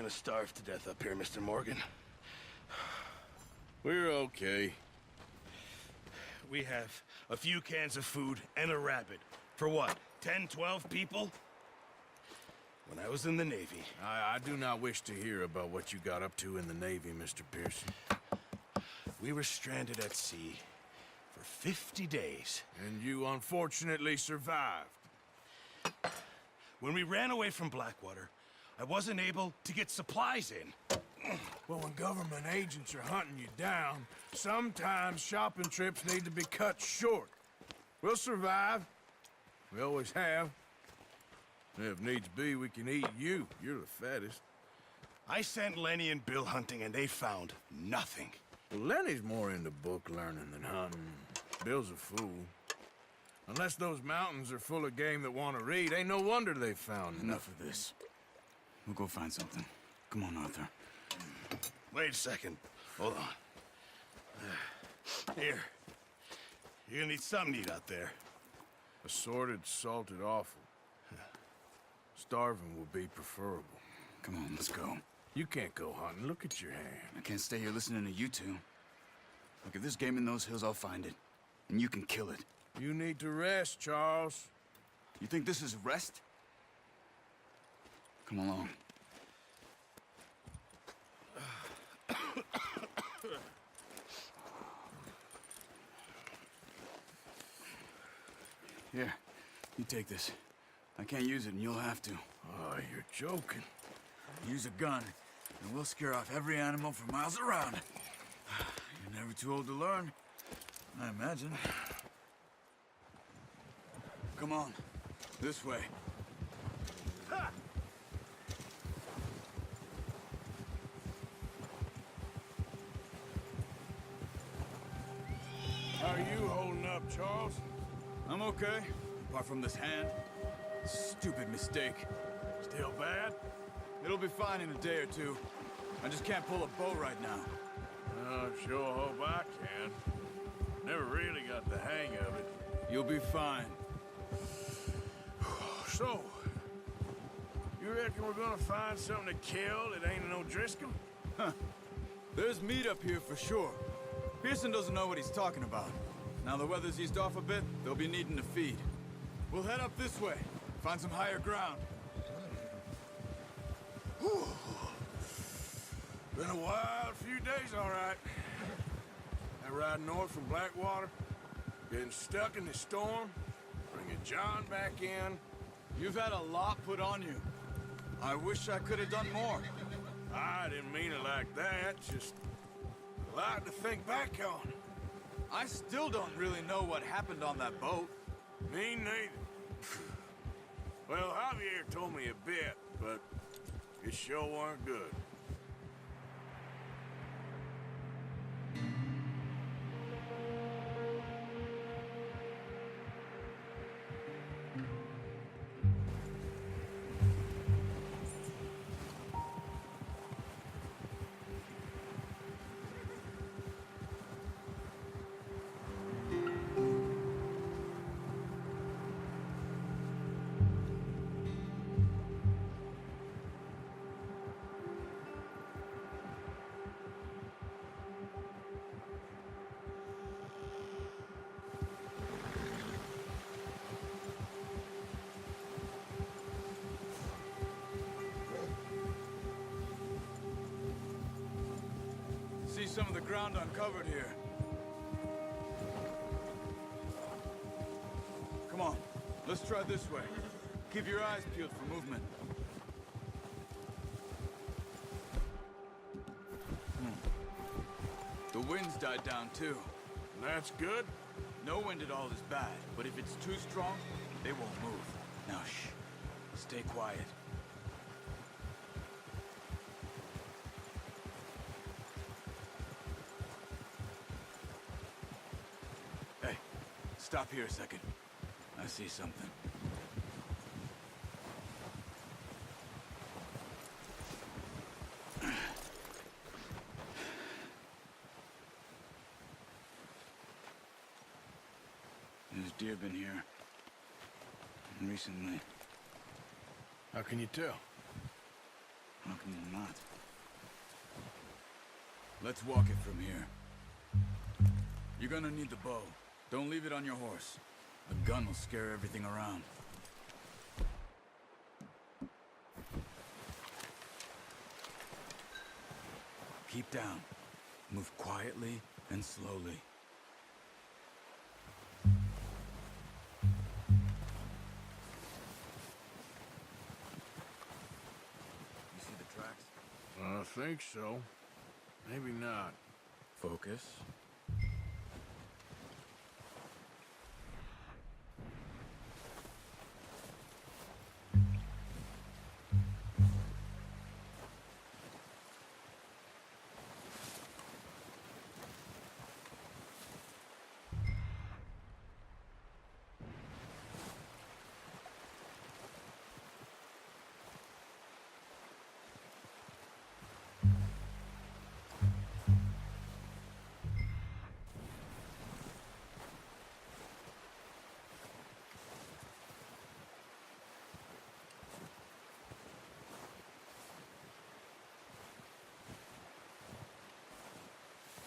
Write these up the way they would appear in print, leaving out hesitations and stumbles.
to starve to death up here, Mr. Morgan. We're okay. We have a few cans of food and a rabbit. For what, 10, 12 people? When I was in the Navy... I do not wish to hear about what you got up to in the Navy, Mr. Pearson. We were stranded at sea for 50 days. And you unfortunately survived. When we ran away from Blackwater, I wasn't able to get supplies in. Well, when government agents are hunting you down, sometimes shopping trips need to be cut short. We'll survive. We always have. If needs be, we can eat you. You're the fattest. I sent Lenny and Bill hunting, and they found nothing. Well, Lenny's more into book learning than hunting. Bill's a fool. Unless those mountains are full of game that want to read, ain't no wonder they found Enough of this. We'll go find something. Come on, Arthur. Wait a second. Hold on. Here. You're gonna need something to eat out there. Assorted, salted offal. Starving will be preferable. Come on, let's go. You can't go hunting. Look at your hand. I can't stay here listening to you two. Look, if there's game in those hills, I'll find it. And you can kill it. You need to rest, Charles. You think this is rest? Come along. Here, you take this. I can't use it, and you'll have to. Oh, you're joking. Use a gun, and we'll scare off every animal for miles around. You're never too old to learn, I imagine. Come on, this way. Ha! How are you holding up, Charles? I'm okay, apart from this hand. Stupid mistake. Still bad? It'll be fine in a day or two. I just can't pull a bow right now. I sure hope I can. Never really got the hang of it. You'll be fine. So, you reckon we're gonna find something to kill that ain't no Driscoll? Huh. There's meat up here for sure. Pearson doesn't know what he's talking about. Now the weather's eased off a bit, they'll be needing to feed. We'll head up this way, find some higher ground. Whew. Been a wild few days, all right. That ride north from Blackwater, getting stuck in the storm, bringing John back in. You've had a lot put on you. I wish I could have done more. I didn't mean it like that, just a lot to think back on. I still don't really know what happened on that boat. Me neither. Well, Javier told me a bit, but it sure weren't good. See some of the ground uncovered here. Come on, let's try this way. Keep your eyes peeled for movement. The wind's died down too. That's good. No wind at all is bad, but if it's too strong, they won't move. Now shh, stay quiet. Hey, stop here a second. I see something. There's deer been here. Recently. How can you tell? How can you not? Let's walk it from here. You're gonna need the bow. Don't leave it on your horse. The gun will scare everything around. Keep down. Move quietly and slowly. You see the tracks? I think so. Maybe not. Focus.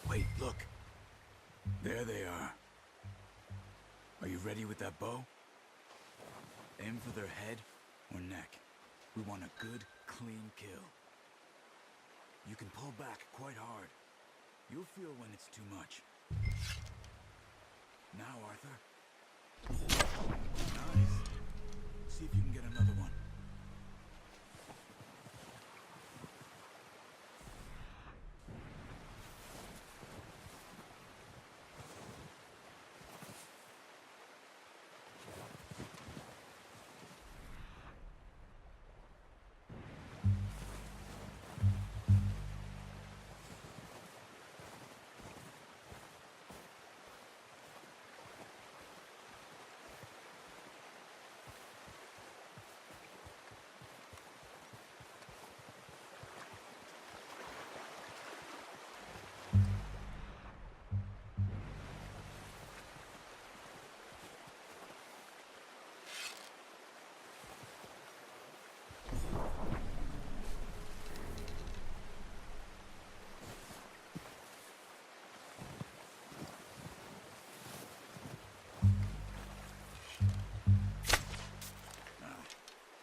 Wait, look. There they are. Are you ready with that bow? Aim for their head or neck. We want a good, clean kill. You can pull back quite hard. You'll feel when it's too much. Now, Arthur. Nice. See if you can get another one.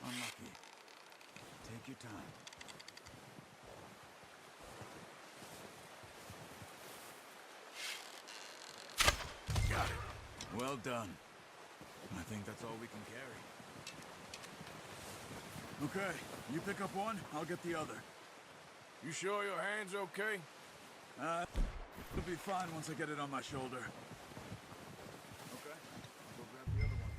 Unlucky. Take your time. Got it. Well done. I think that's all we can carry. Okay, you pick up one, I'll get the other. You sure your hand's okay? It'll be fine once I get it on my shoulder. Okay, I'll go grab the other one.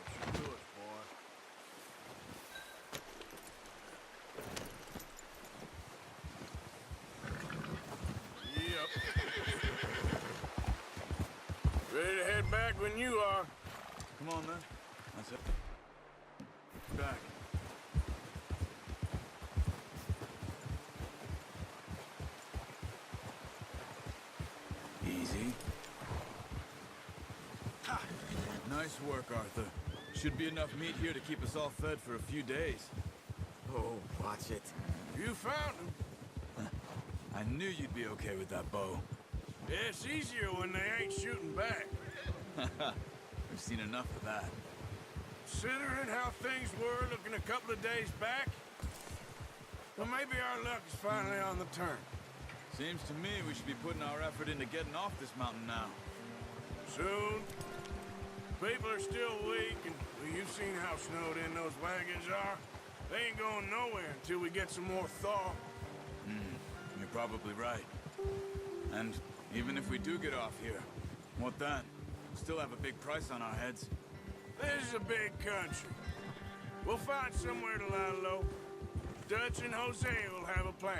That should do it, boy. Yep. Ready to head back when you are. Come on, then. That's it. Back. Easy. Ha! Nice work, Arthur. Should be enough meat here to keep us all fed for a few days. Oh, watch it. You found him. I knew you'd be okay with that bow. Yeah, it's easier when they ain't shooting back. We've seen enough of that. Considering how things were looking a couple of days back, well, maybe our luck is finally on the turn. Seems to me we should be putting our effort into getting off this mountain now. Soon. People are still weak, and well, you've seen how snowed in those wagons are. They ain't going nowhere until we get some more thaw. You're probably right. And even if we do get off here, what then? Still have a big price on our heads. This is a big country. We'll find somewhere to lie low. Dutch and Jose will have a plan.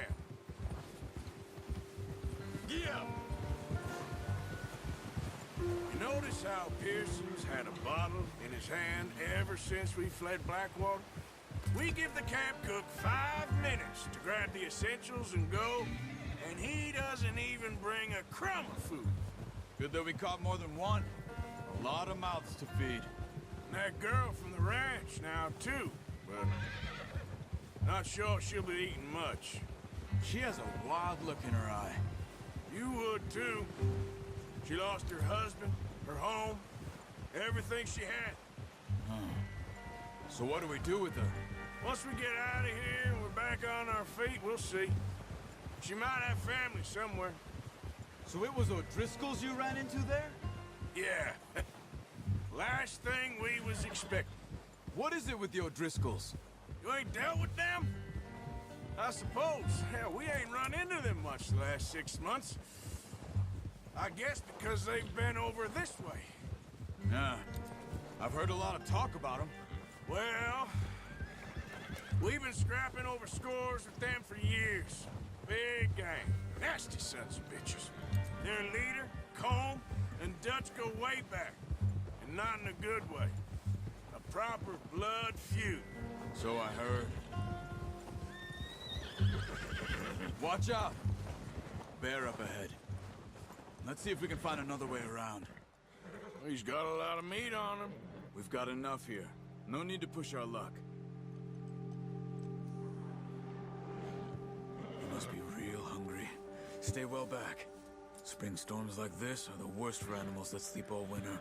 Yeah. You notice how Pearson's had a bottle in his hand ever since we fled Blackwater? We give the camp cook 5 minutes to grab the essentials and go, and he doesn't even bring a crumb of food. Good that we caught more than one. A lot of mouths to feed. And that girl from the ranch now, too, but not sure she'll be eating much. She has a wild look in her eye. You would, too. She lost her husband, her home, everything she had. So what do we do with her? Once we get out of here and we're back on our feet, we'll see. She might have family somewhere. So it was O'Driscoll's you ran into there? Yeah. Last thing we was expecting. What is it with the O'Driscolls? You ain't dealt with them? I suppose. Hell, we ain't run into them much the last 6 months. I guess because they've been over this way. Yeah. I've heard a lot of talk about them. Well, we've been scrapping over scores with them for years. Big gang. Nasty sons of bitches. Their leader, Combe, and Dutch go way back. And not in a good way. A proper blood feud. So I heard. Watch out! Bear up ahead. Let's see if we can find another way around. He's got a lot of meat on him. We've got enough here. No need to push our luck. You must be real hungry. Stay well back. Spring storms like this are the worst for animals that sleep all winter.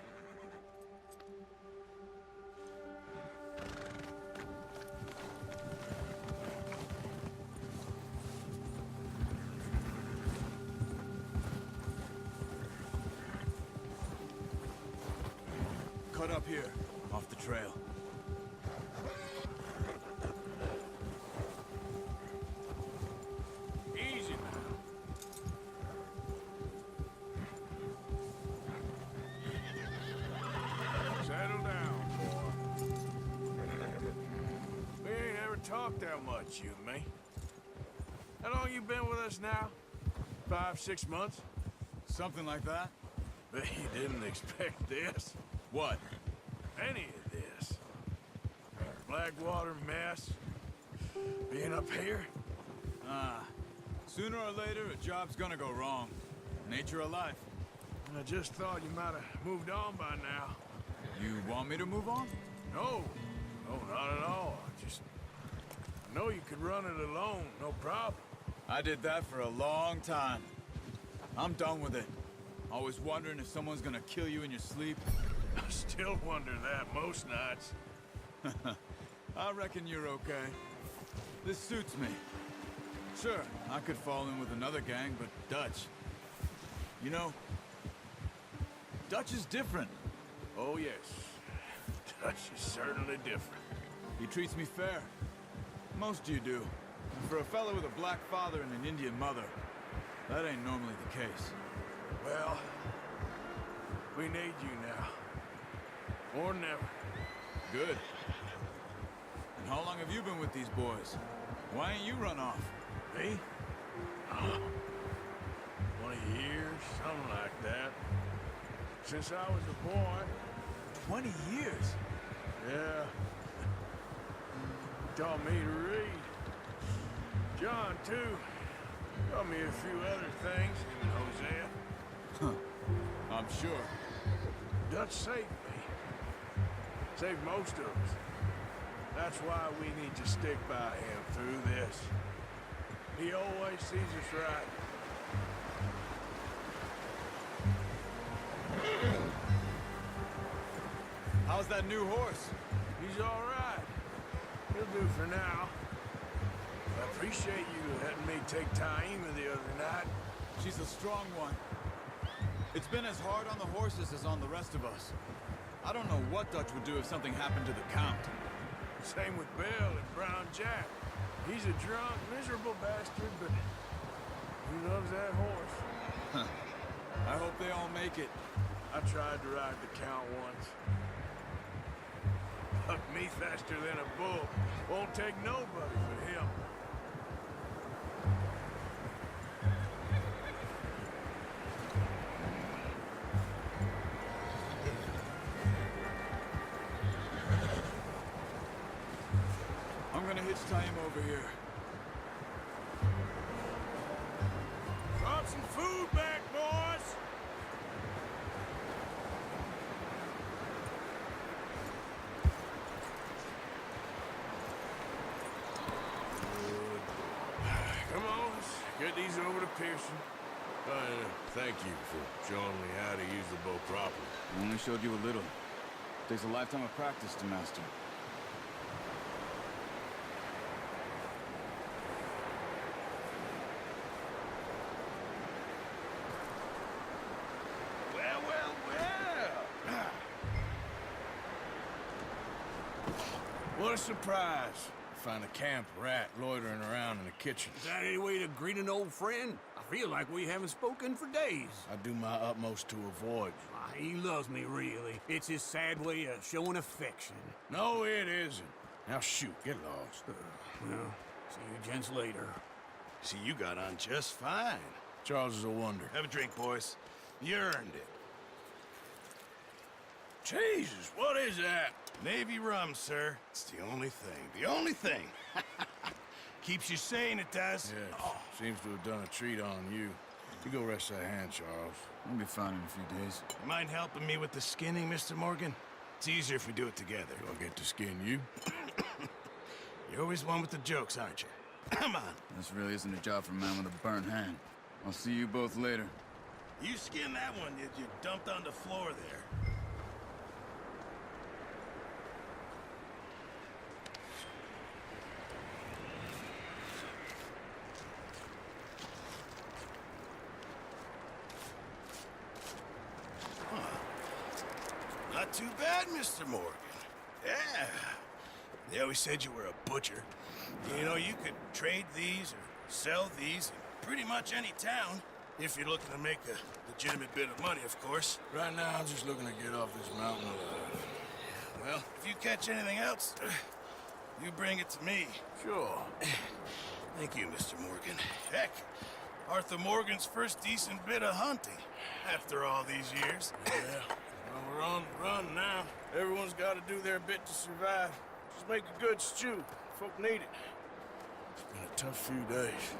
Cut up here, off the trail. Easy now. Settle down, boy. We ain't ever talked that much, you and me. How long you been with us now? 5, 6 months? Something like that? Bet you didn't expect this. What? Any of this. Blackwater mess. Being up here. Sooner or later, a job's gonna go wrong. Nature of life. I just thought you might have moved on by now. You want me to move on? No. No, not at all. I know you could run it alone, no problem. I did that for a long time. I'm done with it. Always wondering if someone's gonna kill you in your sleep. I still wonder that most nights. I reckon you're okay. This suits me. Sure, I could fall in with another gang, but Dutch... You know, Dutch is different. Oh, yes. Dutch is certainly different. He treats me fair. Most you do. And for a fellow with a black father and an Indian mother, that ain't normally the case. Well, we need you now. More than ever. Good. And how long have you been with these boys? Why ain't you run off? Me? 20 years, something like that. Since I was a boy. 20 years? Yeah. Taught me to read. John, too. Taught me a few other things, and Hosea. I'm sure. Dutch saved me. Saved most of us. That's why we need to stick by him through this. He always sees us right. How's that new horse? He's all right. He'll do for now. I appreciate you letting me take Taima the other night. She's a strong one. It's been as hard on the horses as on the rest of us. I don't know what Dutch would do if something happened to the Count. Same with Bill and Brown Jack. He's a drunk, miserable bastard, but he loves that horse. I hope they all make it. I tried to ride the Count once. Bucked me faster than a bull. Won't take nobody but him. I'm gonna hitch tie him over here. Brought some food back, boys! Come on, let's get these over to Pearson. Thank you for showing me how to use the bow properly. I only showed you a little. Takes a lifetime of practice to master. Well, well, well. What a surprise. Find a camp rat loitering around in the kitchen. Is that any way to greet an old friend? I feel like we haven't spoken for days. I do my utmost to avoid you. He loves me, really. It's his sad way of showing affection. No, it isn't. Now shoot, get lost. Well, see you gents later. See, you got on just fine. Charles is a wonder. Have a drink, boys. You earned it. Jesus, what is that? Navy rum, sir. It's the only thing. The only thing. Keeps you sane, it does. Yes, seems to have done a treat on you. You go rest that hand, Charles. I'll be fine in a few days. You mind helping me with the skinning, Mr. Morgan? It's easier if we do it together. Do I get to skin you? You're always one with the jokes, aren't you? Come on. This really isn't a job for a man with a burnt hand. I'll see you both later. You skinned that one you dumped on the floor there. Not too bad, Mr. Morgan. Yeah. They always said you were a butcher. You know, you could trade these or sell these in pretty much any town. If you're looking to make a legitimate bit of money, of course. Right now, I'm just looking to get off this mountain alive. Well, if you catch anything else, you bring it to me. Sure. Thank you, Mr. Morgan. Heck, Arthur Morgan's first decent bit of hunting after all these years. Yeah. Well, we're on the run now. Everyone's got to do their bit to survive. Just make a good stew. Folk need it. It's been a tough few days.